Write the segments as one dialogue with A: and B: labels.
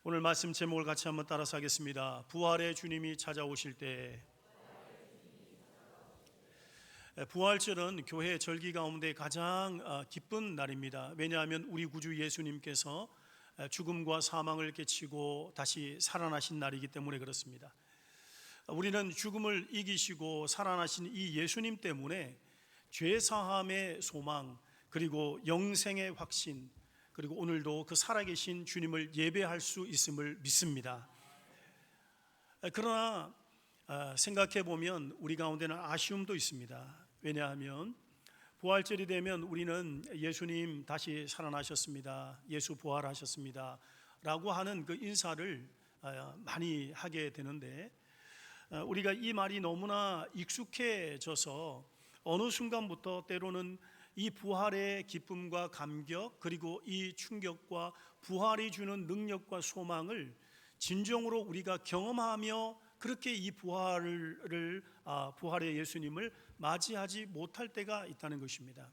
A: 오늘 말씀 제목을 같이 한번 따라서 하겠습니다. 부활의 주님이 찾아오실 때. 부활절은 교회 절기 가운데 가장 기쁜 날입니다. 왜냐하면 우리 구주 예수님께서 죽음과 사망을 깨치고 다시 살아나신 날이기 때문에 그렇습니다. 우리는 죽음을 이기시고 살아나신 이 예수님 때문에 죄사함의 소망, 그리고 영생의 확신, 그리고 오늘도 그 살아계신 주님을 예배할 수 있음을 믿습니다. 그러나 생각해 보면 우리 가운데는 아쉬움도 있습니다. 왜냐하면 부활절이 되면 우리는 예수님 다시 살아나셨습니다, 예수 부활하셨습니다 라고 하는 그 인사를 많이 하게 되는데, 우리가 이 말이 너무나 익숙해져서 어느 순간부터 때로는 이 부활의 기쁨과 감격, 그리고 이 충격과 부활이 주는 능력과 소망을 진정으로 우리가 경험하며 그렇게 이 부활의 예수님을 맞이하지 못할 때가 있다는 것입니다.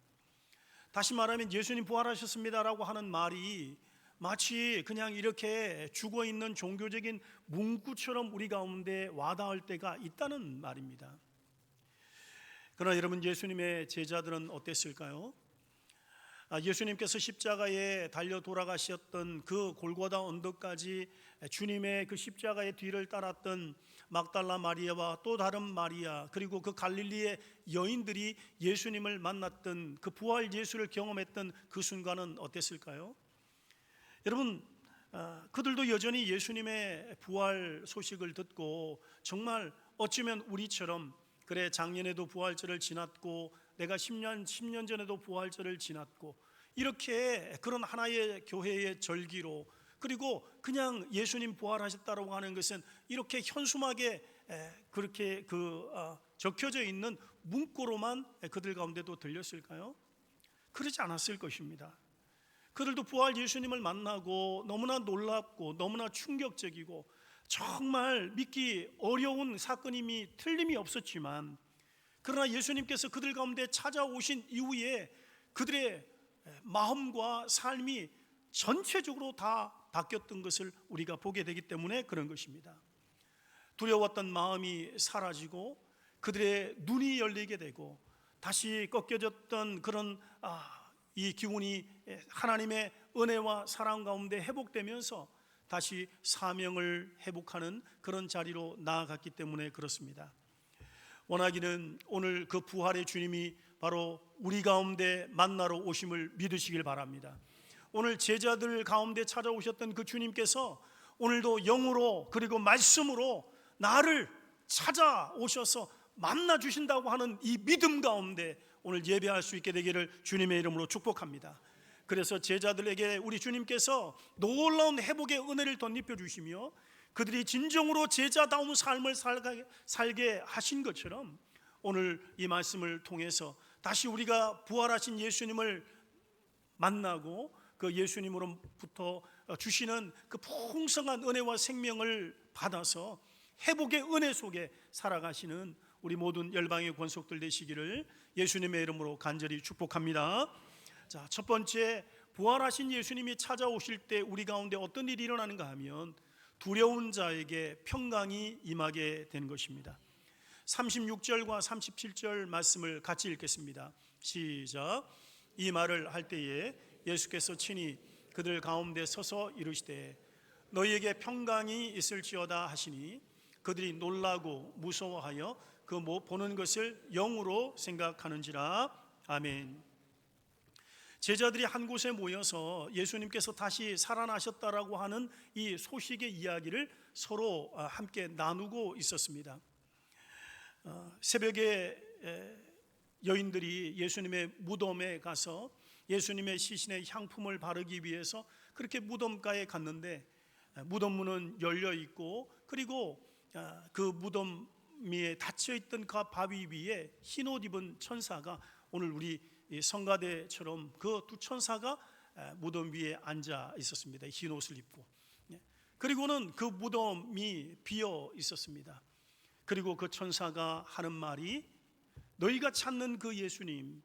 A: 다시 말하면 예수님 부활하셨습니다라고 하는 말이 마치 그냥 이렇게 죽어있는 종교적인 문구처럼 우리 가운데 와닿을 때가 있다는 말입니다. 그러나 여러분, 예수님의 제자들은 어땠을까요? 예수님께서 십자가에 달려 돌아가셨던 그 골고다 언덕까지 주님의 그 십자가의 뒤를 따랐던 막달라 마리아와 또 다른 마리아, 그리고 그 갈릴리의 여인들이 예수님을 만났던 그 부활 예수를 경험했던 그 순간은 어땠을까요? 여러분, 그들도 여전히 예수님의 부활 소식을 듣고 정말 어쩌면 우리처럼, 그래 작년에도 부활절을 지났고 내가 10년 전에도 부활절을 지났고, 이렇게 그런 하나의 교회의 절기로, 그리고 그냥 예수님 부활하셨다고 하는 것은 이렇게 현수막에 그렇게 적혀져 있는 문구로만 그들 가운데도 들렸을까요? 그러지 않았을 것입니다. 그들도 부활 예수님을 만나고 너무나 놀랍고 너무나 충격적이고 정말 믿기 어려운 사건임이 틀림이 없었지만, 그러나 예수님께서 그들 가운데 찾아오신 이후에 그들의 마음과 삶이 전체적으로 다 바뀌었던 것을 우리가 보게 되기 때문에 그런 것입니다. 두려웠던 마음이 사라지고 그들의 눈이 열리게 되고 다시 꺾여졌던 그런 이 기운이 하나님의 은혜와 사랑 가운데 회복되면서 다시 사명을 회복하는 그런 자리로 나아갔기 때문에 그렇습니다. 원하기는 오늘 그 부활의 주님이 바로 우리 가운데 만나러 오심을 믿으시길 바랍니다. 오늘 제자들 가운데 찾아오셨던 그 주님께서 오늘도 영으로 그리고 말씀으로 나를 찾아오셔서 만나 주신다고 하는 이 믿음 가운데 오늘 예배할 수 있게 되기를 주님의 이름으로 축복합니다. 그래서 제자들에게 우리 주님께서 놀라운 회복의 은혜를 덧입혀 주시며 그들이 진정으로 제자다운 삶을 살게 하신 것처럼, 오늘 이 말씀을 통해서 다시 우리가 부활하신 예수님을 만나고 그 예수님으로부터 주시는 그 풍성한 은혜와 생명을 받아서 회복의 은혜 속에 살아가시는 우리 모든 열방의 권속들 되시기를 예수님의 이름으로 간절히 축복합니다. 자, 첫 번째, 부활하신 예수님이 찾아오실 때 우리 가운데 어떤 일이 일어나는가 하면 두려운 자에게 평강이 임하게 되는 것입니다. 36절과 37절 말씀을 같이 읽겠습니다. 시작. 이 말을 할 때에 예수께서 친히 그들 가운데 서서 이르시되 너희에게 평강이 있을지어다 하시니 그들이 놀라고 무서워하여 그 보는 것을 영으로 생각하는지라. 아멘. 제자들이 한 곳에 모여서 예수님께서 다시 살아나셨다라고 하는 이 소식의 이야기를 서로 함께 나누고 있었습니다. 새벽에 여인들이 예수님의 무덤에 가서 예수님의 시신의 향품을 바르기 위해서 그렇게 무덤가에 갔는데 무덤문은 열려 있고, 그리고 그 무덤 위에 닫혀있던 그 바위 위에 흰옷 입은 천사가, 오늘 우리 성가대처럼 그 두 천사가 무덤 위에 앉아 있었습니다. 흰 옷을 입고. 그리고는 그 무덤이 비어 있었습니다. 그리고 그 천사가 하는 말이 너희가 찾는 그 예수님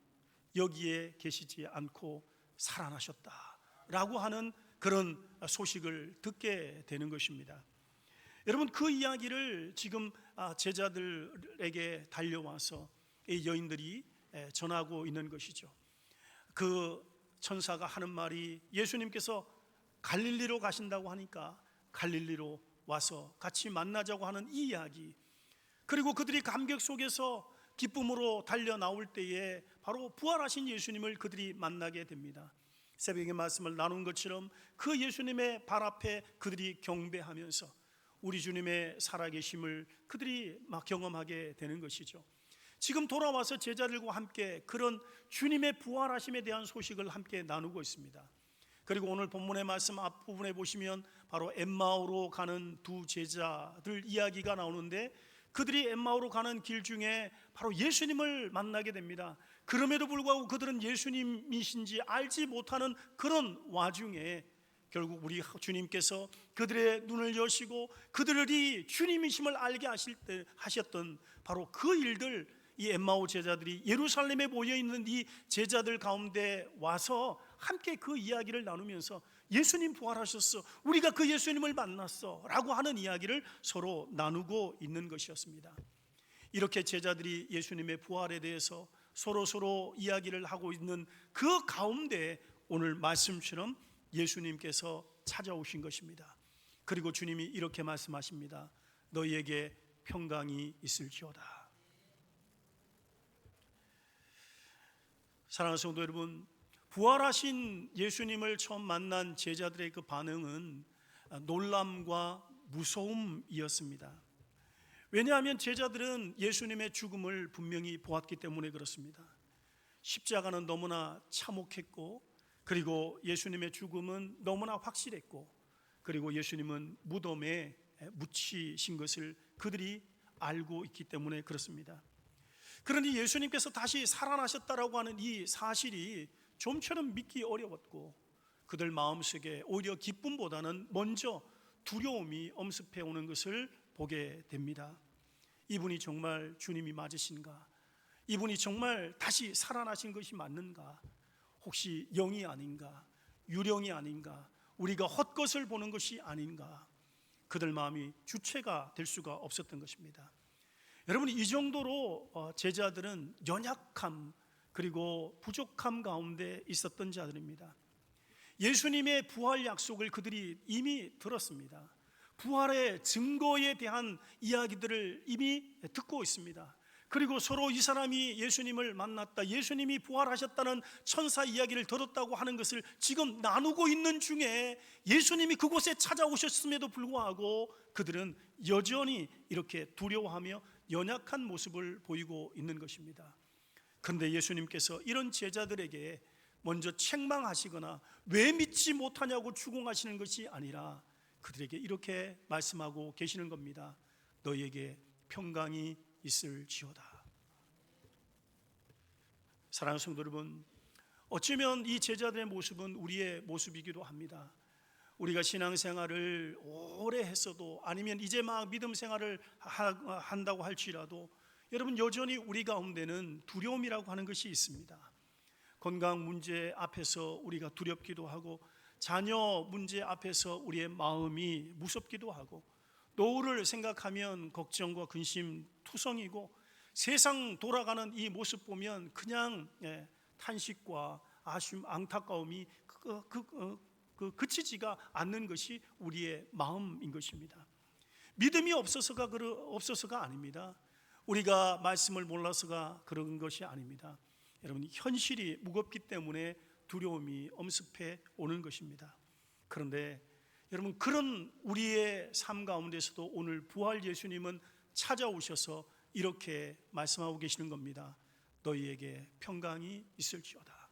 A: 여기에 계시지 않고 살아나셨다 라고 하는 그런 소식을 듣게 되는 것입니다. 여러분, 그 이야기를 지금 제자들에게 달려와서 이 여인들이 전하고 있는 것이죠. 그 천사가 하는 말이, 예수님께서 갈릴리로 가신다고 하니까 갈릴리로 와서 같이 만나자고 하는 이 이야기, 그리고 그들이 감격 속에서 기쁨으로 달려 나올 때에 바로 부활하신 예수님을 그들이 만나게 됩니다. 새벽의 말씀을 나눈 것처럼 그 예수님의 발 앞에 그들이 경배하면서 우리 주님의 살아계심을 그들이 막 경험하게 되는 것이죠. 지금 돌아와서 제자들과 함께 그런 주님의 부활하심에 대한 소식을 함께 나누고 있습니다. 그리고 오늘 본문의 말씀 앞부분에 보시면 바로 엠마오로 가는 두 제자들 이야기가 나오는데, 그들이 엠마오로 가는 길 중에 바로 예수님을 만나게 됩니다. 그럼에도 불구하고 그들은 예수님이신지 알지 못하는 그런 와중에 결국 우리 주님께서 그들의 눈을 여시고 그들이 주님이심을 알게 하셨던 바로 그 일들, 이 엠마오 제자들이 예루살렘에 모여있는 이 제자들 가운데 와서 함께 그 이야기를 나누면서 예수님 부활하셨어, 우리가 그 예수님을 만났어 라고 하는 이야기를 서로 나누고 있는 것이었습니다. 이렇게 제자들이 예수님의 부활에 대해서 서로 이야기를 하고 있는 그 가운데 오늘 말씀처럼 예수님께서 찾아오신 것입니다. 그리고 주님이 이렇게 말씀하십니다. 너희에게 평강이 있을지어다. 사랑하는 성도 여러분, 부활하신 예수님을 처음 만난 제자들의 그 반응은 놀람과 무서움이었습니다. 왜냐하면 제자들은 예수님의 죽음을 분명히 보았기 때문에 그렇습니다. 십자가는 너무나 참혹했고, 그리고 예수님의 죽음은 너무나 확실했고, 그리고 예수님은 무덤에 묻히신 것을 그들이 알고 있기 때문에 그렇습니다. 그러니 예수님께서 다시 살아나셨다라고 하는 이 사실이 좀처럼 믿기 어려웠고, 그들 마음속에 오히려 기쁨보다는 먼저 두려움이 엄습해 오는 것을 보게 됩니다. 이분이 정말 주님이 맞으신가? 이분이 정말 다시 살아나신 것이 맞는가? 혹시 영이 아닌가? 유령이 아닌가? 우리가 헛것을 보는 것이 아닌가? 그들 마음이 주체가 될 수가 없었던 것입니다. 여러분, 이 정도로 제자들은 연약함 그리고 부족함 가운데 있었던 자들입니다. 예수님의 부활 약속을 그들이 이미 들었습니다. 부활의 증거에 대한 이야기들을 이미 듣고 있습니다. 그리고 서로 이 사람이 예수님을 만났다, 예수님이 부활하셨다는 천사 이야기를 들었다고 하는 것을 지금 나누고 있는 중에 예수님이 그곳에 찾아오셨음에도 불구하고 그들은 여전히 이렇게 두려워하며 연약한 모습을 보이고 있는 것입니다. 그런데 예수님께서 이런 제자들에게 먼저 책망하시거나 왜 믿지 못하냐고 추궁하시는 것이 아니라 그들에게 이렇게 말씀하고 계시는 겁니다. 너희에게 평강이 있을지어다. 사랑하는 성도 여러분, 어쩌면 이 제자들의 모습은 우리의 모습이기도 합니다. 우리가 신앙생활을 오래 했어도, 아니면 이제 막 믿음 생활을 한다고 할지라도 여러분, 여전히 우리 가운데는 두려움이라고 하는 것이 있습니다. 건강 문제 앞에서 우리가 두렵기도 하고, 자녀 문제 앞에서 우리의 마음이 무섭기도 하고, 노후를 생각하면 걱정과 근심 투성이고, 세상 돌아가는 이 모습 보면 그냥 탄식과 아쉬움, 안타까움이 그치지가 않는 것이 우리의 마음인 것입니다. 믿음이 없어서가 아닙니다. 우리가 말씀을 몰라서가 그런 것이 아닙니다. 여러분, 현실이 무겁기 때문에 두려움이 엄습해 오는 것입니다. 그런데 여러분, 그런 우리의 삶 가운데서도 오늘 부활 예수님은 찾아오셔서 이렇게 말씀하고 계시는 겁니다. 너희에게 평강이 있을지어다.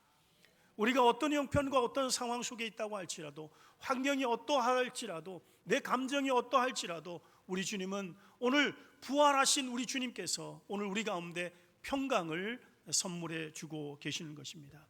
A: 우리가 어떤 형편과 어떤 상황 속에 있다고 할지라도, 환경이 어떠할지라도, 내 감정이 어떠할지라도 우리 주님은 오늘 부활하신 우리 주님께서 오늘 우리 가운데 평강을 선물해 주고 계시는 것입니다.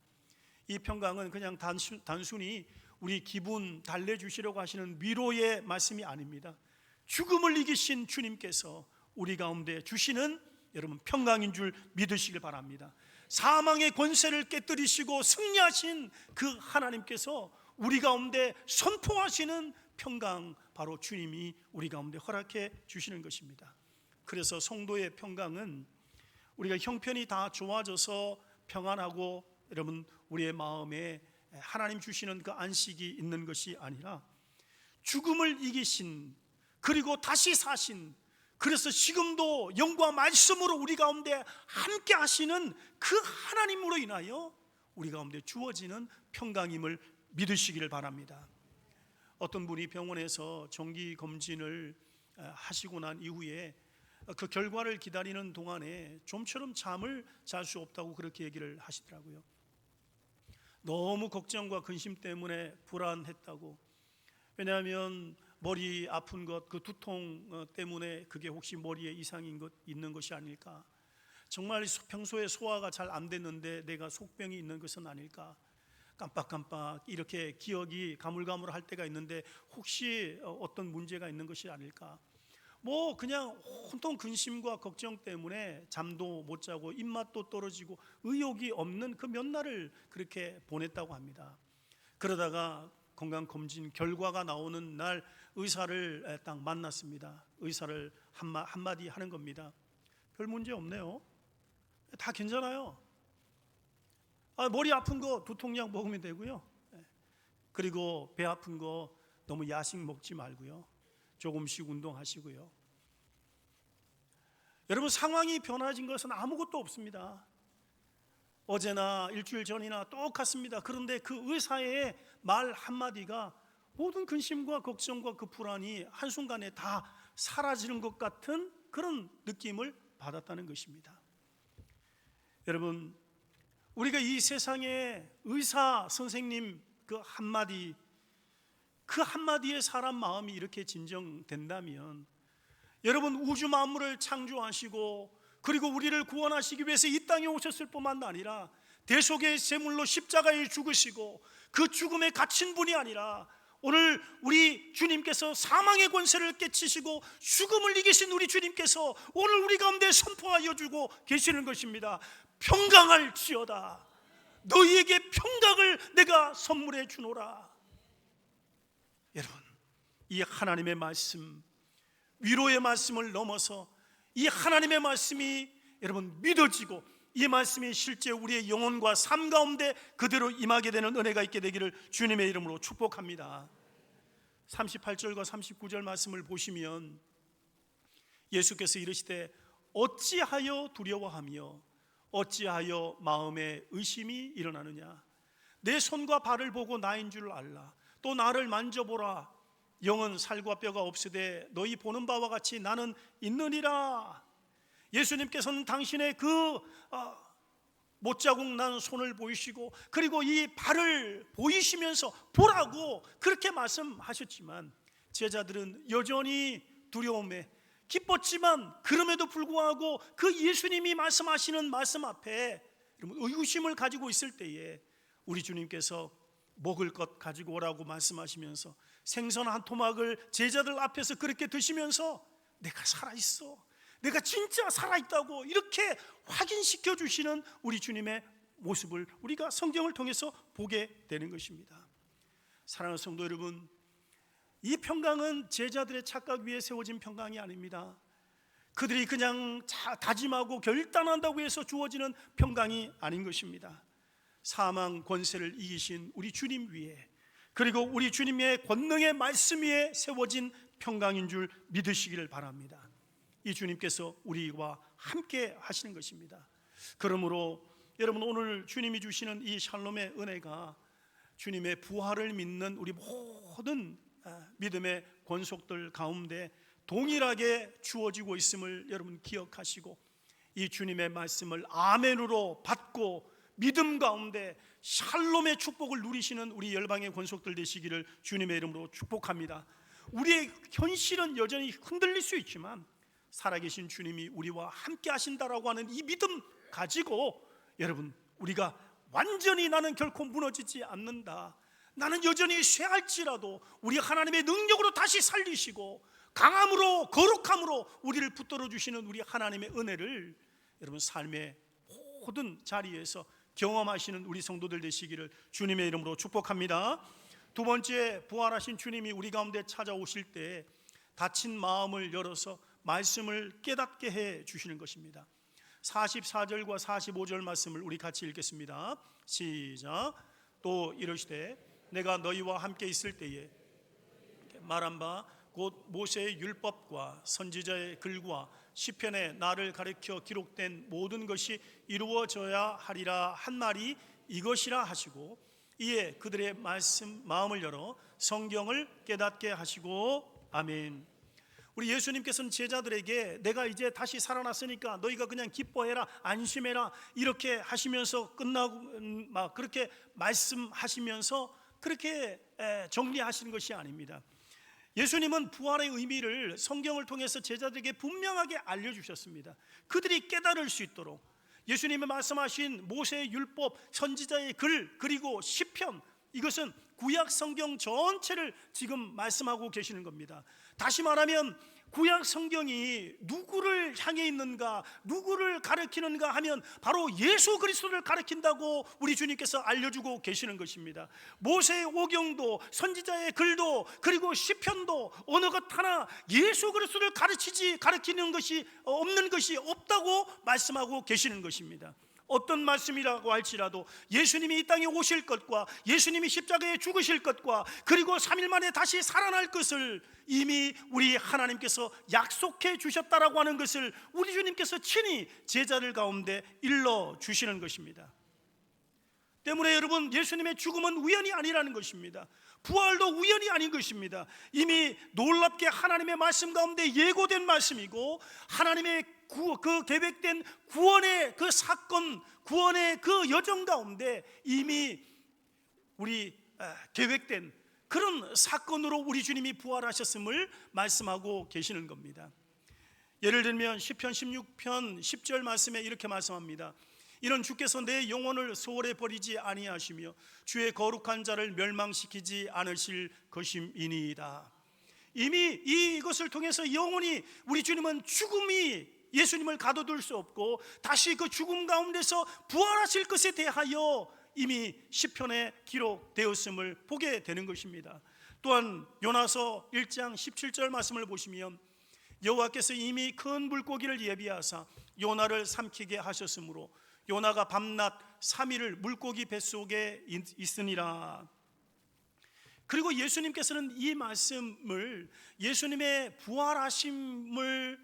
A: 이 평강은 그냥 단순히 우리 기분 달래주시려고 하시는 위로의 말씀이 아닙니다. 죽음을 이기신 주님께서 우리 가운데 주시는 여러분 평강인 줄 믿으시길 바랍니다. 사망의 권세를 깨뜨리시고 승리하신 그 하나님께서 우리 가운데 선포하시는 평강, 바로 주님이 우리 가운데 허락해 주시는 것입니다. 그래서 성도의 평강은 우리가 형편이 다 좋아져서 평안하고 여러분 우리의 마음에 하나님 주시는 그 안식이 있는 것이 아니라 죽음을 이기신, 그리고 다시 사신, 그래서 지금도 영과 말씀으로 우리 가운데 함께 하시는 그 하나님으로 인하여 우리 가운데 주어지는 평강임을 믿으시기를 바랍니다. 어떤 분이 병원에서 정기 검진을 하시고 난 이후에 그 결과를 기다리는 동안에 좀처럼 잠을 잘 수 없다고 그렇게 얘기를 하시더라고요. 너무 걱정과 근심 때문에 불안했다고. 왜냐하면 머리 아픈 것, 그 두통 때문에 그게 혹시 머리에 이상인 것 있는 것이 아닐까, 정말 평소에 소화가 잘 안 됐는데 내가 속병이 있는 것은 아닐까, 깜빡깜빡 이렇게 기억이 가물가물할 때가 있는데 혹시 어떤 문제가 있는 것이 아닐까, 그냥 온통 근심과 걱정 때문에 잠도 못 자고 입맛도 떨어지고 의욕이 없는 그 몇 날을 그렇게 보냈다고 합니다. 그러다가 건강검진 결과가 나오는 날 의사를 딱 만났습니다. 의사를 한마디 하는 겁니다. 별 문제 없네요. 다 괜찮아요. 머리 아픈 거 두통약 먹으면 되고요. 그리고 배 아픈 거 너무 야식 먹지 말고요. 조금씩 운동하시고요. 여러분, 상황이 변화진 것은 아무것도 없습니다. 어제나 일주일 전이나 똑같습니다. 그런데 그 의사의 말 한마디가 모든 근심과 걱정과 그 불안이 한순간에 다 사라지는 것 같은 그런 느낌을 받았다는 것입니다. 여러분, 우리가 이 세상에 의사 선생님 그 한마디에 사람 마음이 이렇게 진정된다면, 여러분, 우주 만물을 창조하시고 그리고 우리를 구원하시기 위해서 이 땅에 오셨을 뿐만 아니라 대속의 제물로 십자가에 죽으시고 그 죽음에 갇힌 분이 아니라 오늘 우리 주님께서 사망의 권세를 깨치시고 죽음을 이기신 우리 주님께서 오늘 우리 가운데 선포하여 주고 계시는 것입니다. 평강할지어다, 너희에게 평강을 내가 선물해 주노라. 여러분, 이 하나님의 말씀, 위로의 말씀을 넘어서 이 하나님의 말씀이 여러분 믿어지고 이 말씀이 실제 우리의 영혼과 삶 가운데 그대로 임하게 되는 은혜가 있게 되기를 주님의 이름으로 축복합니다. 38절과 39절 말씀을 보시면 예수께서 이르시되 어찌하여 두려워하며 어찌하여 마음에 의심이 일어나느냐, 내 손과 발을 보고 나인 줄 알라. 또 나를 만져보라. 영은 살과 뼈가 없으되 너희 보는 바와 같이 나는 있느니라. 예수님께서는 당신의 그 못자국 난 손을 보이시고 그리고 이 발을 보이시면서 보라고 그렇게 말씀하셨지만 제자들은 여전히 두려움에 기뻤지만 그럼에도 불구하고 그 예수님이 말씀하시는 말씀 앞에 의구심을 가지고 있을 때에 우리 주님께서 먹을 것 가지고 오라고 말씀하시면서 생선 한 토막을 제자들 앞에서 그렇게 드시면서 내가 살아있어, 내가 진짜 살아있다고 이렇게 확인시켜 주시는 우리 주님의 모습을 우리가 성경을 통해서 보게 되는 것입니다. 사랑하는 성도 여러분, 이 평강은 제자들의 착각 위에 세워진 평강이 아닙니다. 그들이 그냥 다짐하고 결단한다고 해서 주어지는 평강이 아닌 것입니다. 사망 권세를 이기신 우리 주님 위에, 그리고 우리 주님의 권능의 말씀 위에 세워진 평강인 줄 믿으시기를 바랍니다. 이 주님께서 우리와 함께 하시는 것입니다. 그러므로 여러분, 오늘 주님이 주시는 이 샬롬의 은혜가 주님의 부활을 믿는 우리 모든 믿음의 권속들 가운데 동일하게 주어지고 있음을 여러분 기억하시고 이 주님의 말씀을 아멘으로 받고 믿음 가운데 샬롬의 축복을 누리시는 우리 열방의 권속들 되시기를 주님의 이름으로 축복합니다. 우리의 현실은 여전히 흔들릴 수 있지만 살아계신 주님이 우리와 함께 하신다라고 하는 이 믿음 가지고 여러분, 우리가 완전히 나는 결코 무너지지 않는다, 나는 여전히 쇠할지라도 우리 하나님의 능력으로 다시 살리시고 강함으로 거룩함으로 우리를 붙들어 주시는 우리 하나님의 은혜를 여러분 삶의 모든 자리에서 경험하시는 우리 성도들 되시기를 주님의 이름으로 축복합니다. 두 번째, 부활하신 주님이 우리 가운데 찾아오실 때 닫힌 마음을 열어서 말씀을 깨닫게 해 주시는 것입니다. 44절과 45절 말씀을 우리 같이 읽겠습니다. 시작. 또 이르시되 내가 너희와 함께 있을 때에 말한 바 곧 모세의 율법과 선지자의 글과 시편에 나를 가리켜 기록된 모든 것이 이루어져야 하리라 한 말이 이것이라 하시고, 이에 그들의 마음을 열어 성경을 깨닫게 하시고. 아멘. 우리 예수님께서는 제자들에게 내가 이제 다시 살아났으니까 너희가 그냥 기뻐해라, 안심해라, 이렇게 하시면서 끝나고 그렇게 말씀하시면서 그렇게 정리하시는 것이 아닙니다. 예수님은 부활의 의미를 성경을 통해서 제자들에게 분명하게 알려주셨습니다. 그들이 깨달을 수 있도록 예수님이 말씀하신 모세의 율법, 선지자의 글, 그리고 시편, 이것은 구약 성경 전체를 지금 말씀하고 계시는 겁니다. 다시 말하면 구약 성경이 누구를 향해 있는가, 누구를 가리키는가 하면 바로 예수 그리스도를 가리킨다고 우리 주님께서 알려주고 계시는 것입니다. 모세의 오경도, 선지자의 글도, 그리고 시편도 어느 것 하나 예수 그리스도를 가리키는 것이 없는 것이 없다고 말씀하고 계시는 것입니다. 어떤 말씀이라고 할지라도 예수님이 이 땅에 오실 것과 예수님이 십자가에 죽으실 것과 그리고 3일 만에 다시 살아날 것을 이미 우리 하나님께서 약속해 주셨다라고 하는 것을 우리 주님께서 친히 제자들 가운데 일러 주시는 것입니다. 때문에 여러분, 예수님의 죽음은 우연이 아니라는 것입니다. 부활도 우연이 아닌 것입니다. 이미 놀랍게 하나님의 말씀 가운데 예고된 말씀이고, 하나님의 그 계획된 구원의 그 사건, 구원의 그 여정 가운데 이미 우리 계획된 그런 사건으로 우리 주님이 부활하셨음을 말씀하고 계시는 겁니다. 예를 들면 시편 16편 10절 말씀에 이렇게 말씀합니다. 이는 주께서 내 영혼을 소홀히 버리지 아니하시며 주의 거룩한 자를 멸망시키지 않으실 것임이니이다. 이미 이것을 통해서 영혼이, 우리 주님은 죽음이 예수님을 가둬둘 수 없고 다시 그 죽음 가운데서 부활하실 것에 대하여 이미 시편에 기록되었음을 보게 되는 것입니다. 또한 요나서 1장 17절 말씀을 보시면 여호와께서 이미 큰 물고기를 예비하사 요나를 삼키게 하셨으므로 요나가 밤낮 3일을 물고기 뱃속에 있으니라. 그리고 예수님께서는 이 말씀을 예수님의 부활하심을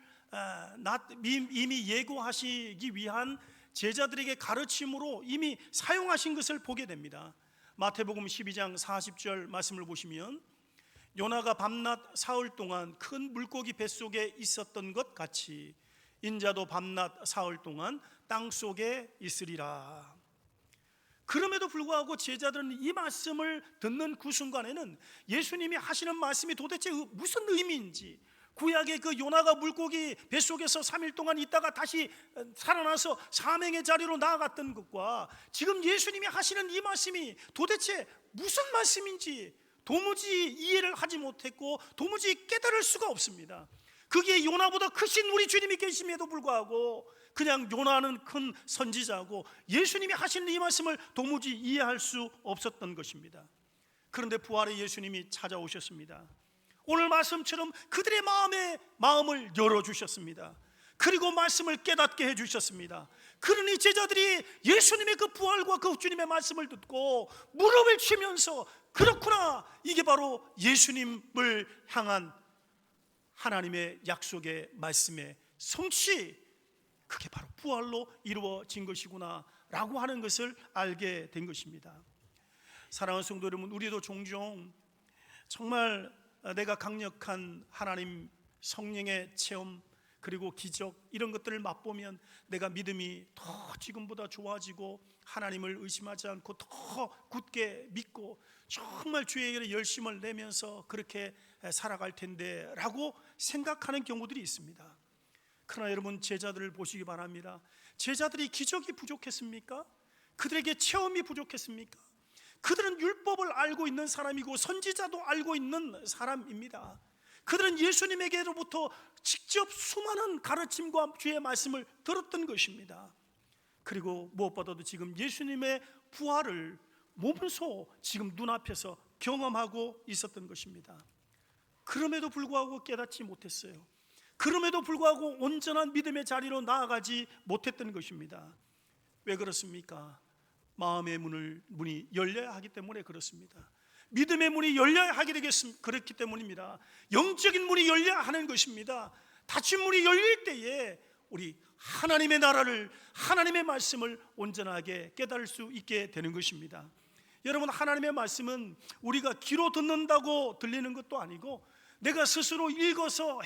A: 이미 예고하시기 위한 제자들에게 가르침으로 이미 사용하신 것을 보게 됩니다. 마태복음 12장 40절 말씀을 보시면 요나가 밤낮 사흘 동안 큰 물고기 뱃속에 있었던 것 같이 인자도 밤낮 사흘 동안 땅속에 있으리라. 그럼에도 불구하고 제자들은 이 말씀을 듣는 그 순간에는 예수님이 하시는 말씀이 도대체 무슨 의미인지, 구약의 그 요나가 물고기 뱃속에서 3일 동안 있다가 다시 살아나서 사명의 자리로 나아갔던 것과 지금 예수님이 하시는 이 말씀이 도대체 무슨 말씀인지 도무지 이해를 하지 못했고 도무지 깨달을 수가 없습니다. 거기에 요나보다 크신 우리 주님이 계심에도 불구하고 그냥 요나는 큰 선지자고 예수님이 하시는 이 말씀을 도무지 이해할 수 없었던 것입니다. 그런데 부활의 예수님이 찾아오셨습니다. 오늘 말씀처럼 그들의 마음을 열어주셨습니다. 그리고 말씀을 깨닫게 해주셨습니다. 그러니 제자들이 예수님의 그 부활과 그 주님의 말씀을 듣고 무릎을 치면서 그렇구나, 이게 바로 예수님을 향한 하나님의 약속의 말씀의 성취, 그게 바로 부활로 이루어진 것이구나 라고 하는 것을 알게 된 것입니다. 사랑하는 성도 여러분, 우리도 종종 정말 내가 강력한 하나님 성령의 체험 그리고 기적 이런 것들을 맛보면 내가 믿음이 더 지금보다 좋아지고 하나님을 의심하지 않고 더 굳게 믿고 정말 주의 일에 열심을 내면서 그렇게 살아갈 텐데 라고 생각하는 경우들이 있습니다. 그러나 여러분, 제자들을 보시기 바랍니다. 제자들이 기적이 부족했습니까? 그들에게 체험이 부족했습니까? 그들은 율법을 알고 있는 사람이고 선지자도 알고 있는 사람입니다. 그들은 예수님에게로부터 직접 수많은 가르침과 주의 말씀을 들었던 것입니다. 그리고 무엇보다도 지금 예수님의 부활을 몸소 지금 눈앞에서 경험하고 있었던 것입니다. 그럼에도 불구하고 깨닫지 못했어요. 그럼에도 불구하고 온전한 믿음의 자리로 나아가지 못했던 것입니다. 왜 그렇습니까? 마음의 문이 열려야 하기 때문에 그렇습니다. 믿음의 문이 열려야 하게 그렇기 때문입니다. 영적인 문이 열려야 하는 것입니다. 닫힌 문이 열릴 때에 우리 하나님의 나라를, 하나님의 말씀을 온전하게 깨달을 수 있게 되는 것입니다. 여러분, 하나님의 말씀은 우리가 귀로 듣는다고 들리는 것도 아니고 내가 스스로 읽어서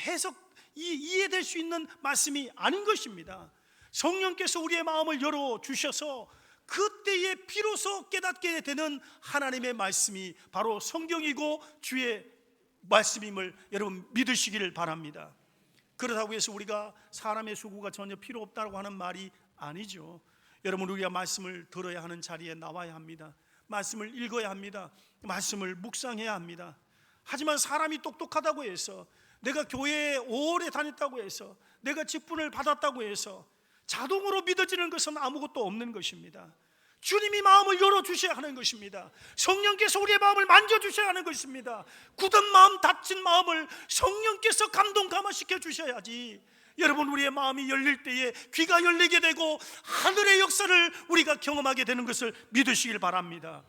A: 이해될 수 있는 말씀이 아닌 것입니다. 성령께서 우리의 마음을 열어주셔서 그때에 비로소 깨닫게 되는 하나님의 말씀이 바로 성경이고 주의 말씀임을 여러분 믿으시기를 바랍니다. 그렇다고 해서 우리가 사람의 수고가 전혀 필요 없다고 하는 말이 아니죠. 여러분, 우리가 말씀을 들어야 하는 자리에 나와야 합니다. 말씀을 읽어야 합니다. 말씀을 묵상해야 합니다. 하지만 사람이 똑똑하다고 해서, 내가 교회에 오래 다녔다고 해서, 내가 직분을 받았다고 해서 자동으로 믿어지는 것은 아무것도 없는 것입니다. 주님이 마음을 열어주셔야 하는 것입니다. 성령께서 우리의 마음을 만져주셔야 하는 것입니다. 굳은 마음, 닫힌 마음을 성령께서 감동 감화시켜 주셔야지 여러분, 우리의 마음이 열릴 때에 귀가 열리게 되고 하늘의 역사를 우리가 경험하게 되는 것을 믿으시길 바랍니다.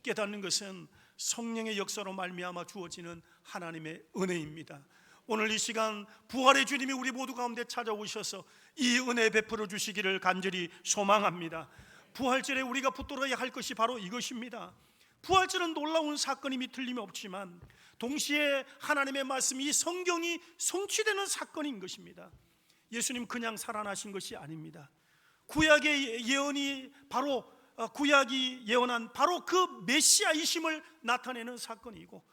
A: 깨닫는 것은 성령의 역사로 말미암아 주어지는 하나님의 은혜입니다. 오늘 이 시간 부활의 주님이 우리 모두 가운데 찾아오셔서 이 은혜 베풀어 주시기를 간절히 소망합니다. 부활절에 우리가 붙들어야 할 것이 바로 이것입니다. 부활절은 놀라운 사건임이 틀림없지만 동시에 하나님의 말씀이, 성경이 성취되는 사건인 것입니다. 예수님 그냥 살아나신 것이 아닙니다. 구약의 예언이 바로 구약이 예언한 바로 그 메시아이심을 나타내는 사건이고,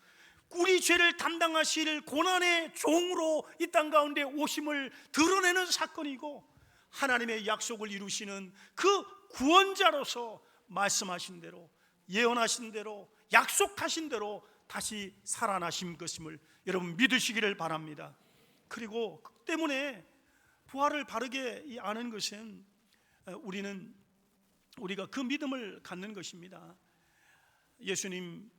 A: 우리 죄를 담당하실 고난의 종으로 이 땅 가운데 오심을 드러내는 사건이고, 하나님의 약속을 이루시는 그 구원자로서 말씀하신 대로, 예언하신 대로, 약속하신 대로 다시 살아나신 것임을 여러분 믿으시기를 바랍니다. 그리고 그 때문에 부활을 바르게 아는 것은 우리가 그 믿음을 갖는 것입니다. 예수님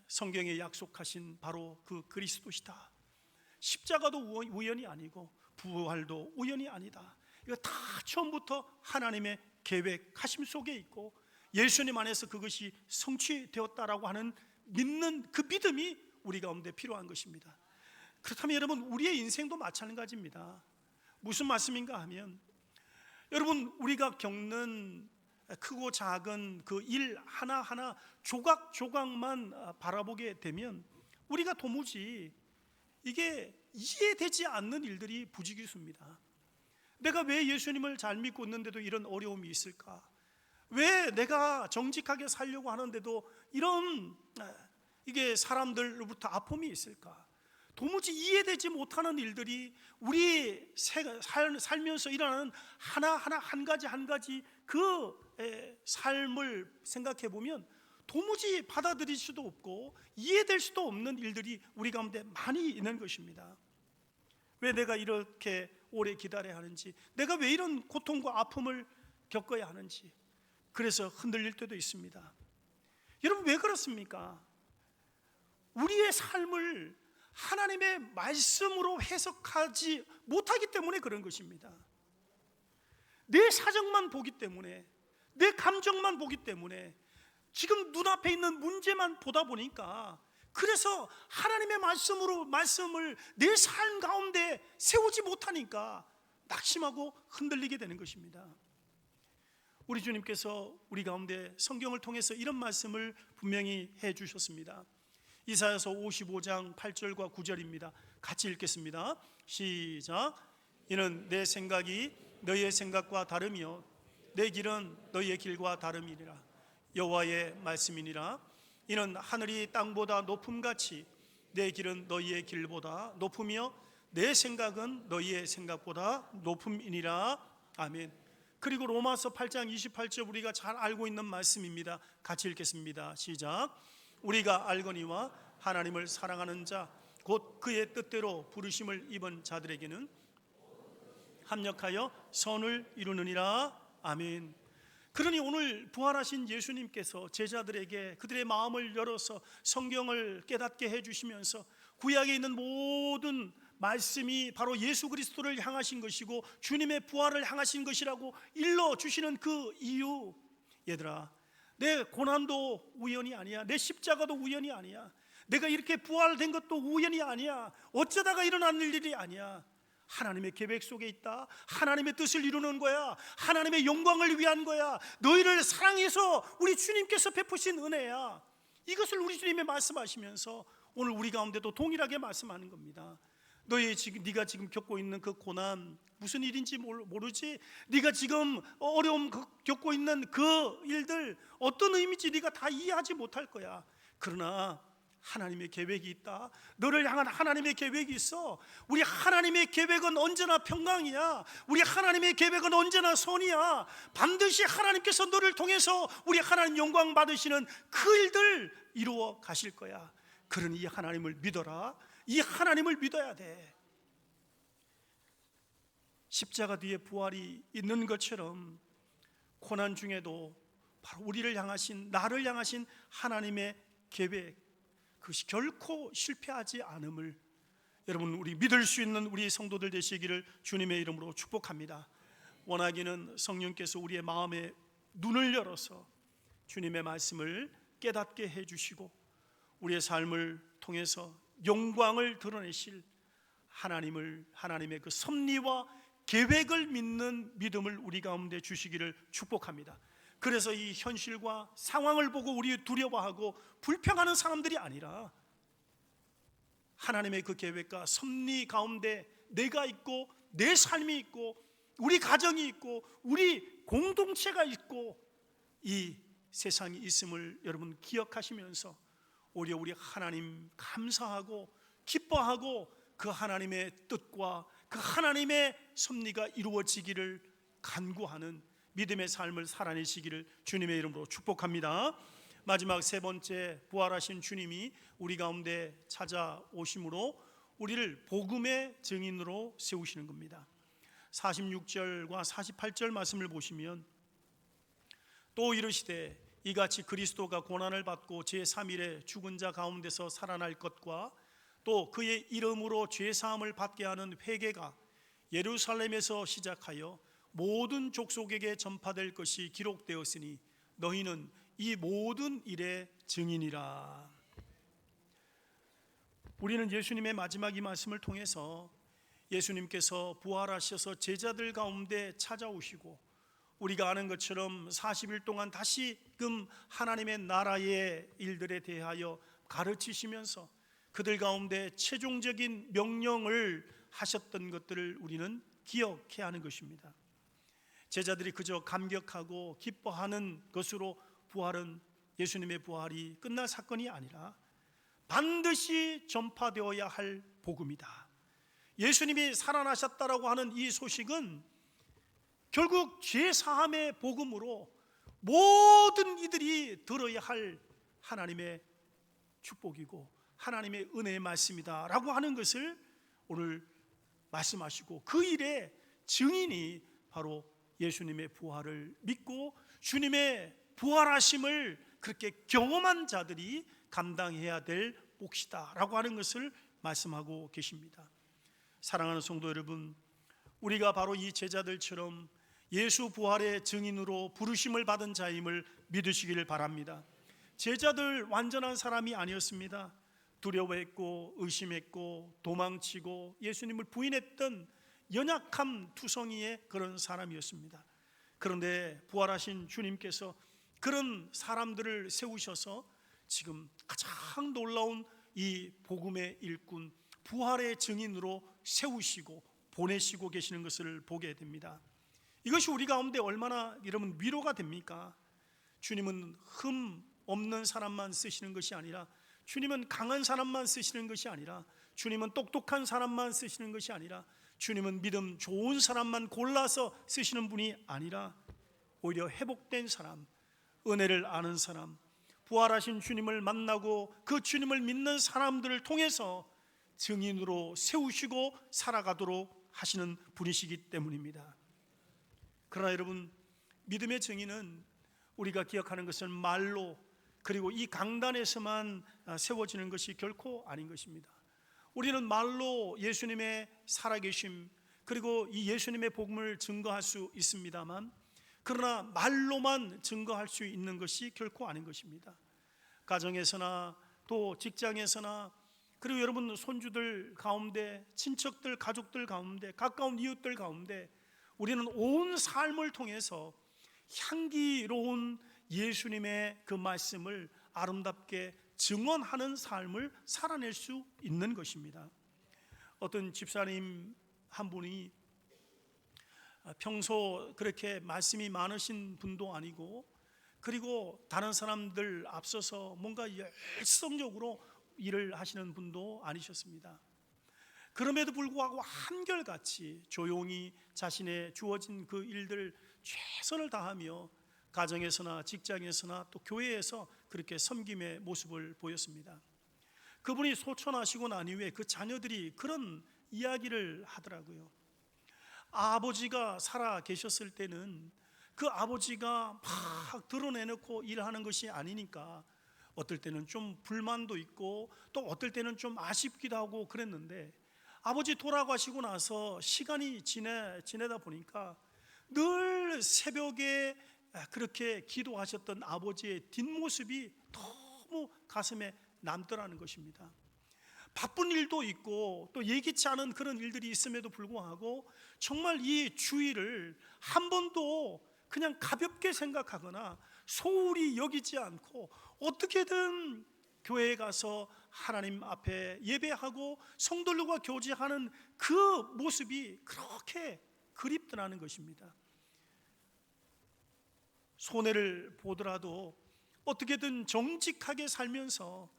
A: 성경에 약속하신 바로 그 그리스도시다. 십자가도 우연이 아니고 부활도 우연이 아니다. 이거 다 처음부터 하나님의 계획하심 속에 있고 예수님 안에서 그것이 성취되었다라고 하는 믿는 그 믿음이 우리 가운데 필요한 것입니다. 그렇다면 여러분, 우리의 인생도 마찬가지입니다. 무슨 말씀인가 하면, 여러분, 우리가 겪는 크고 작은 그 일 하나하나 조각조각만 바라보게 되면 우리가 도무지 이게 이해되지 않는 일들이 부지기수입니다. 내가 왜 예수님을 잘 믿고 있는데도 이런 어려움이 있을까? 왜 내가 정직하게 살려고 하는데도 이런 이게 사람들로부터 아픔이 있을까? 도무지 이해되지 못하는 일들이 우리 살면서 일어나는 하나하나 한 가지 그 삶을 생각해 보면 도무지 받아들일 수도 없고 이해될 수도 없는 일들이 우리 가운데 많이 있는 것입니다. 왜 내가 이렇게 오래 기다려야 하는지, 내가 왜 이런 고통과 아픔을 겪어야 하는지, 그래서 흔들릴 때도 있습니다. 여러분, 왜 그렇습니까? 우리의 삶을 하나님의 말씀으로 해석하지 못하기 때문에 그런 것입니다. 내 사정만 보기 때문에, 내 감정만 보기 때문에, 지금 눈앞에 있는 문제만 보다 보니까, 그래서 하나님의 말씀을 내 삶 가운데 세우지 못하니까 낙심하고 흔들리게 되는 것입니다. 우리 주님께서 우리 가운데 성경을 통해서 이런 말씀을 분명히 해 주셨습니다. 이사야서 55장 8절과 9절입니다. 같이 읽겠습니다. 시작. 이는 내 생각이 너희의 생각과 다르며 내 길은 너희의 길과 다름이니라. 여호와의 말씀이니라. 이는 하늘이 땅보다 높음같이 내 길은 너희의 길보다 높으며 내 생각은 너희의 생각보다 높음이니라. 아멘. 그리고 로마서 8장 28절 우리가 잘 알고 있는 말씀입니다. 같이 읽겠습니다. 시작. 우리가 알거니와 하나님을 사랑하는 자 곧 그의 뜻대로 부르심을 입은 자들에게는 합력하여 선을 이루느니라. 아멘. 그러니 오늘 부활하신 예수님께서 제자들에게 그들의 마음을 열어서 성경을 깨닫게 해주시면서 구약에 있는 모든 말씀이 바로 예수 그리스도를 향하신 것이고 주님의 부활을 향하신 것이라고 일러주시는 그 이유, 얘들아, 내 고난도 우연이 아니야. 내 십자가도 우연이 아니야. 내가 이렇게 부활된 것도 우연이 아니야. 어쩌다가 일어난 일이 아니야. 하나님의 계획 속에 있다. 하나님의 뜻을 이루는 거야. 하나님의 영광을 위한 거야. 너희를 사랑해서 우리 주님께서 베푸신 은혜야. 이것을 우리 주님이 말씀하시면서 오늘 우리 가운데도 동일하게 말씀하는 겁니다. 네가 지금 겪고 있는 그 고난, 무슨 일인지 모르지? 네가 지금 어려움 겪고 있는 그 일들 어떤 의미인지 네가 다 이해하지 못할 거야. 그러나 하나님의 계획이 있다. 너를 향한 하나님의 계획이 있어. 우리 하나님의 계획은 언제나 평강이야. 우리 하나님의 계획은 언제나 선이야. 반드시 하나님께서 너를 통해서 우리 하나님 영광 받으시는 그 일들 이루어 가실 거야. 그러니 이 하나님을 믿어라. 이 하나님을 믿어야 돼. 십자가 뒤에 부활이 있는 것처럼 고난 중에도 바로 우리를 향하신, 나를 향하신 하나님의 계획, 그것이 결코 실패하지 않음을 여러분, 우리 믿을 수 있는 우리 성도들 되시기를 주님의 이름으로 축복합니다. 원하기는 성령께서 우리의 마음에 눈을 열어서 주님의 말씀을 깨닫게 해주시고 우리의 삶을 통해서 영광을 드러내실 하나님의 그 섭리와 계획을 믿는 믿음을 우리 가운데 주시기를 축복합니다. 그래서 이 현실과 상황을 보고 우리 두려워하고 불평하는 사람들이 아니라 하나님의 그 계획과 섭리 가운데 내가 있고 내 삶이 있고 우리 가정이 있고 우리 공동체가 있고 이 세상이 있음을 여러분 기억하시면서 오히려 우리 하나님 감사하고 기뻐하고 그 하나님의 뜻과 그 하나님의 섭리가 이루어지기를 간구하는 믿음의 삶을 살아내시기를 주님의 이름으로 축복합니다. 마지막 세 번째, 부활하신 주님이 우리 가운데 찾아오심으로 우리를 복음의 증인으로 세우시는 겁니다. 46절과 48절 말씀을 보시면 또 이르시되 이같이 그리스도가 고난을 받고 제3일에 죽은 자 가운데서 살아날 것과 또 그의 이름으로 죄사함을 받게 하는 회개가 예루살렘에서 시작하여 모든 족속에게 전파될 것이 기록되었으니 너희는 이 모든 일의 증인이라. 우리는 예수님의 마지막 이 말씀을 통해서 예수님께서 부활하셔서 제자들 가운데 찾아오시고 우리가 아는 것처럼 40일 동안 다시금 하나님의 나라의 일들에 대하여 가르치시면서 그들 가운데 최종적인 명령을 하셨던 것들을 우리는 기억해야 하는 것입니다. 제자들이 그저 감격하고 기뻐하는 것으로 부활은, 예수님의 부활이 끝날 사건이 아니라 반드시 전파되어야 할 복음이다. 예수님이 살아나셨다라고 하는 이 소식은 결국 죄사함의 복음으로 모든 이들이 들어야 할 하나님의 축복이고 하나님의 은혜의 말씀이다 라고 하는 것을 오늘 말씀하시고, 그 일의 증인이 바로 예수님의 부활을 믿고 주님의 부활하심을 그렇게 경험한 자들이 감당해야 될 몫이다 라고 하는 것을 말씀하고 계십니다. 사랑하는 성도 여러분, 우리가 바로 이 제자들처럼 예수 부활의 증인으로 부르심을 받은 자임을 믿으시기를 바랍니다. 제자들 완전한 사람이 아니었습니다. 두려워했고 의심했고 도망치고 예수님을 부인했던 연약함 투성이의 그런 사람이었습니다. 그런데 부활하신 주님께서 그런 사람들을 세우셔서 지금 가장 놀라운 이 복음의 일꾼, 부활의 증인으로 세우시고 보내시고 계시는 것을 보게 됩니다. 이것이 우리 가운데 얼마나 여러분 위로가 됩니까? 주님은 흠 없는 사람만 쓰시는 것이 아니라, 주님은 강한 사람만 쓰시는 것이 아니라, 주님은 똑똑한 사람만 쓰시는 것이 아니라, 주님은 믿음 좋은 사람만 골라서 쓰시는 분이 아니라 오히려 회복된 사람, 은혜를 아는 사람, 부활하신 주님을 만나고 그 주님을 믿는 사람들을 통해서 증인으로 세우시고 살아가도록 하시는 분이시기 때문입니다. 그러나 여러분, 믿음의 증인은 우리가 기억하는 것은 말로, 그리고 이 강단에서만 세워지는 것이 결코 아닌 것입니다. 우리는 말로 예수님의 살아계심, 그리고 이 예수님의 복음을 증거할 수 있습니다만, 그러나 말로만 증거할 수 있는 것이 결코 아닌 것입니다. 가정에서나 또 직장에서나, 그리고 여러분 손주들 가운데, 친척들, 가족들 가운데, 가까운 이웃들 가운데 우리는 온 삶을 통해서 향기로운 예수님의 그 말씀을 아름답게 증언하는 삶을 살아낼 수 있는 것입니다. 어떤 집사님 한 분이 평소 그렇게 말씀이 많으신 분도 아니고, 그리고 다른 사람들 앞서서 뭔가 열성적으로 일을 하시는 분도 아니셨습니다. 그럼에도 불구하고 한결같이 조용히 자신의 주어진 그 일들 최선을 다하며 가정에서나 직장에서나 또 교회에서 그렇게 섬김의 모습을 보였습니다. 그분이 소천하시고 난 이후에 그 자녀들이 그런 이야기를 하더라고요. 아버지가 살아 계셨을 때는 그 아버지가 막 드러내놓고 일하는 것이 아니니까 어떨 때는 좀 불만도 있고 또 어떨 때는 좀 아쉽기도 하고 그랬는데, 아버지 돌아가시고 나서 시간이 지내다 보니까 늘 새벽에 그렇게 기도하셨던 아버지의 뒷모습이 너무 가슴에 남더라는 것입니다. 바쁜 일도 있고 또 예기치 않은 그런 일들이 있음에도 불구하고 정말 이 주일을 한 번도 그냥 가볍게 생각하거나 소홀히 여기지 않고 어떻게든 교회에 가서 하나님 앞에 예배하고 성도들과 교제하는 그 모습이 그렇게 그립더라는 것입니다. 손해를 보더라도 어떻게든 정직하게 살면서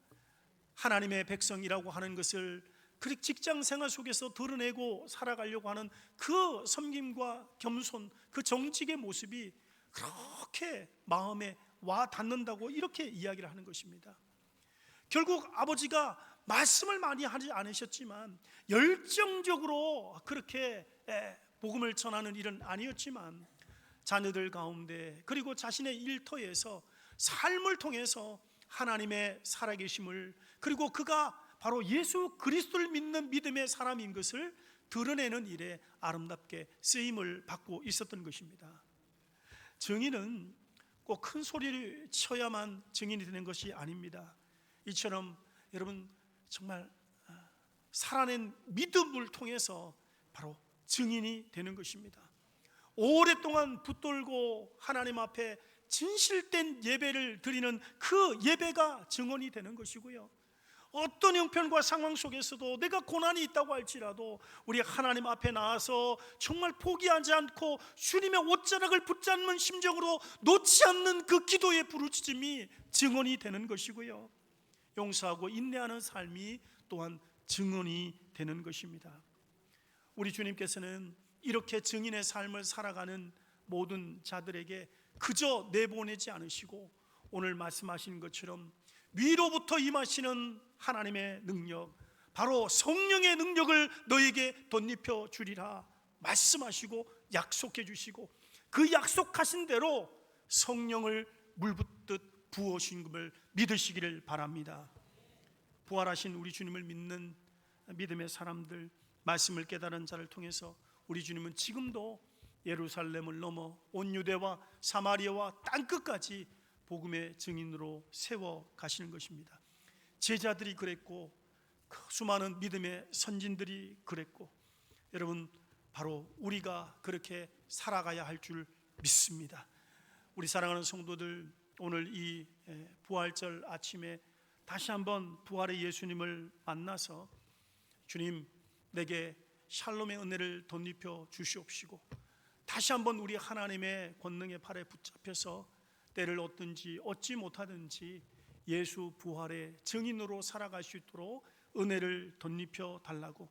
A: 하나님의 백성이라고 하는 것을 그 직장 생활 속에서 드러내고 살아가려고 하는 그 섬김과 겸손, 그 정직의 모습이 그렇게 마음에 와 닿는다고 이렇게 이야기를 하는 것입니다. 결국 아버지가 말씀을 많이 하지 않으셨지만 열정적으로 그렇게 복음을 전하는 일은 아니었지만 자녀들 가운데, 그리고 자신의 일터에서 삶을 통해서 하나님의 살아계심을, 그리고 그가 바로 예수 그리스도를 믿는 믿음의 사람인 것을 드러내는 일에 아름답게 쓰임을 받고 있었던 것입니다. 증인은 꼭 큰 소리를 쳐야만 증인이 되는 것이 아닙니다. 이처럼 여러분 정말 살아낸 믿음을 통해서 바로 증인이 되는 것입니다. 오랫동안 붙들고 하나님 앞에 진실된 예배를 드리는 그 예배가 증언이 되는 것이고요, 어떤 형편과 상황 속에서도 내가 고난이 있다고 할지라도 우리 하나님 앞에 나와서 정말 포기하지 않고 주님의 옷자락을 붙잡는 심정으로 놓지 않는 그 기도의 부르짖음이 증언이 되는 것이고요, 용서하고 인내하는 삶이 또한 증언이 되는 것입니다. 우리 주님께서는 이렇게 증인의 삶을 살아가는 모든 자들에게 그저 내보내지 않으시고 오늘 말씀하신 것처럼 위로부터 임하시는 하나님의 능력, 바로 성령의 능력을 너에게 덧입혀 주리라 말씀하시고 약속해 주시고, 그 약속하신 대로 성령을 물붓듯 부어주신 것을 믿으시기를 바랍니다. 부활하신 우리 주님을 믿는 믿음의 사람들, 말씀을 깨달은 자를 통해서 우리 주님은 지금도 예루살렘을 넘어 온 유대와 사마리아와 땅끝까지 복음의 증인으로 세워 가시는 것입니다. 제자들이 그랬고 그 수많은 믿음의 선진들이 그랬고, 여러분 바로 우리가 그렇게 살아가야 할 줄 믿습니다. 우리 사랑하는 성도들, 오늘 이 부활절 아침에 다시 한번 부활의 예수님을 만나서 주님 내게 샬롬의 은혜를 덧입혀 주시옵시고, 다시 한번 우리 하나님의 권능의 팔에 붙잡혀서 때를 얻든지 얻지 못하든지 예수 부활의 증인으로 살아갈 수 있도록 은혜를 덧입혀 달라고,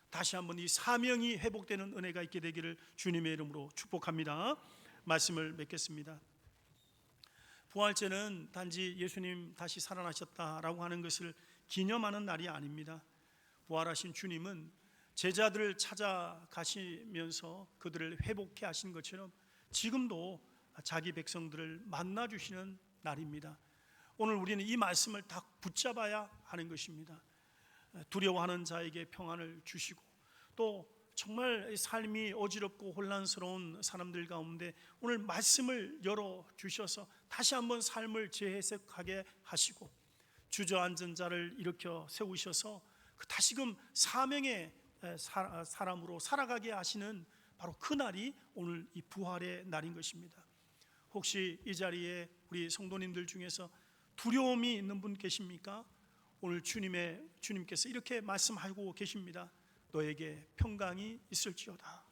A: 다시 한번 이 사명이 회복되는 은혜가 있게 되기를 주님의 이름으로 축복합니다. 말씀을 맺겠습니다. 부활절은 단지 예수님 다시 살아나셨다라고 하는 것을 기념하는 날이 아닙니다. 부활하신 주님은 제자들을 찾아가시면서 그들을 회복해 하신 것처럼 지금도 자기 백성들을 만나 주시는 날입니다. 오늘 우리는 이 말씀을 다 붙잡아야 하는 것입니다. 두려워하는 자에게 평안을 주시고, 또 정말 삶이 어지럽고 혼란스러운 사람들 가운데 오늘 말씀을 열어 주셔서 다시 한번 삶을 재해석하게 하시고, 주저앉은 자를 일으켜 세우셔서 다시금 사명의 사람으로 살아가게 하시는 바로 그 날이 오늘 이 부활의 날인 것입니다. 혹시 이 자리에 우리 성도님들 중에서 두려움이 있는 분 계십니까? 오늘 주님께서 이렇게 말씀하고 계십니다. 너에게 평강이 있을지어다.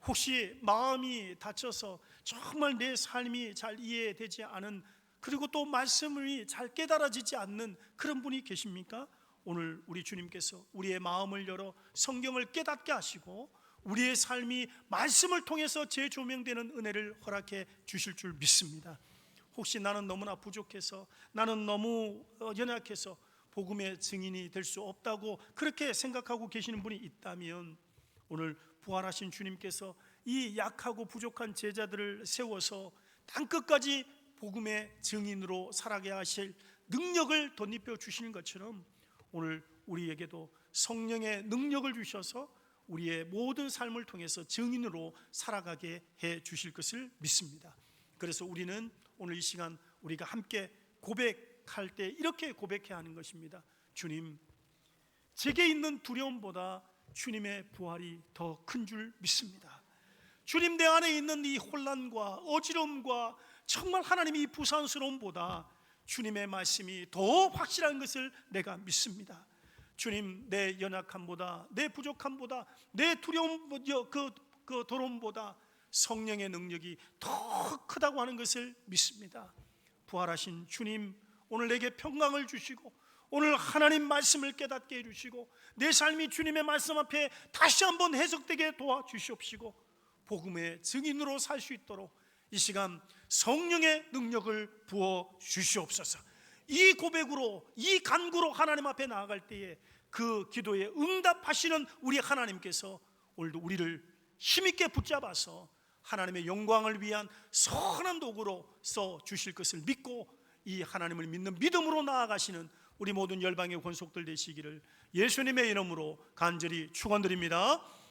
A: 혹시 마음이 다쳐서 정말 내 삶이 잘 이해되지 않은, 그리고 또 말씀이 잘 깨달아지지 않는 그런 분이 계십니까? 오늘 우리 주님께서 우리의 마음을 열어 성경을 깨닫게 하시고 우리의 삶이 말씀을 통해서 재조명되는 은혜를 허락해 주실 줄 믿습니다. 혹시 나는 너무나 부족해서, 나는 너무 연약해서 복음의 증인이 될 수 없다고 그렇게 생각하고 계시는 분이 있다면, 오늘 부활하신 주님께서 이 약하고 부족한 제자들을 세워서 땅끝까지 복음의 증인으로 살아가게 하실 능력을 덧입혀 주시는 것처럼, 오늘 우리에게도 성령의 능력을 주셔서 우리의 모든 삶을 통해서 증인으로 살아가게 해 주실 것을 믿습니다. 그래서 우리는 오늘 이 시간 우리가 함께 고백할 때 이렇게 고백해야 하는 것입니다. 주님, 제게 있는 두려움보다 주님의 부활이 더 큰 줄 믿습니다. 주님, 내 안에 있는 이 혼란과 어지러움과 정말 하나님의 이 부산스러움보다 주님의 말씀이 더 확실한 것을 내가 믿습니다. 주님, 내 연약함보다, 내 부족함보다, 내 두려움, 그 더러움보다 성령의 능력이 더 크다고 하는 것을 믿습니다. 부활하신 주님, 오늘 내게 평강을 주시고 오늘 하나님 말씀을 깨닫게 해주시고 내 삶이 주님의 말씀 앞에 다시 한번 해석되게 도와주시옵시고 복음의 증인으로 살 수 있도록 이 시간 성령의 능력을 부어 주시옵소서. 이 고백으로, 이 간구로 하나님 앞에 나아갈 때에 그 기도에 응답하시는 우리 하나님께서 오늘도 우리를 힘있게 붙잡아서 하나님의 영광을 위한 선한 도구로 써 주실 것을 믿고 이 하나님을 믿는 믿음으로 나아가시는 우리 모든 열방의 권속들 되시기를 예수님의 이름으로 간절히 축원드립니다.